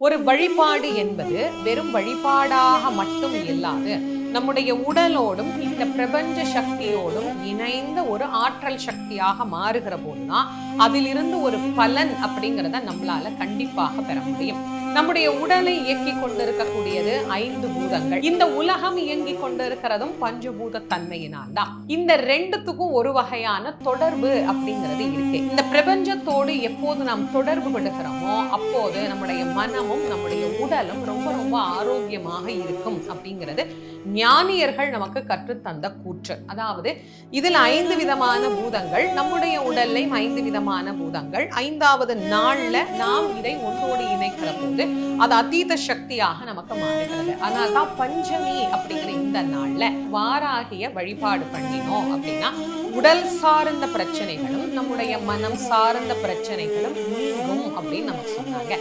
ஒரு வழிபாடு என்பது வெறும் வழிபாடாக மட்டும் இல்லாது நம்முடைய உடலோடும் இந்த பிரபஞ்ச சக்தியோடும் இணைந்த ஒரு ஆற்றல் சக்தியாக மாறுகிற போதுதான் அதிலிருந்து ஒரு பலன் அப்படிங்கிறத நம்மளால கண்டிப்பாக பெற முடியும். நம்முடைய உடலை இயக்கி கொண்டிருக்கக்கூடியது 5 பூதங்கள். இந்த உலகம் இயங்கி கொண்டிருக்கிறதும் பஞ்சபூத தன்மையினால் தான். இந்த ரெண்டுத்துக்கும் ஒரு வகையான தொடர்பு அப்படிங்கிறது இருக்கு. இந்த பிரபஞ்சத்தோடு எப்போது நாம் தொடர்பு படுகிறோமோ அப்போது நம்முடைய மனமும் நம்முடைய உடலும் ரொம்ப ரொம்ப ஆரோக்கியமாக இருக்கும் அப்படிங்கிறது ஞானியர்கள் நமக்கு கற்றுத்தந்த கூற்று. அதாவது இதில் 5 விதமான பூதங்கள், நம்முடைய உடல்லையும் 5 விதமான பூதங்கள். 5வது நாள்ல நாம் இதை ஒன்றோடு இணைக்கிற போது அது அதீத சக்தியாக நமக்கு மாறுகிறது. அதனால்தான் பஞ்சமி அப்படிங்கிற இந்த நாள்ல வாராகிய வழிபாடு பண்ணினோம் அப்படின்னா உடல் சார்ந்த பிரச்சனைகளும் நம்முடைய மனம் சார்ந்த பிரச்சனைகளும் நீங்கும் அப்படின்னு நமக்கு சொன்னாங்க.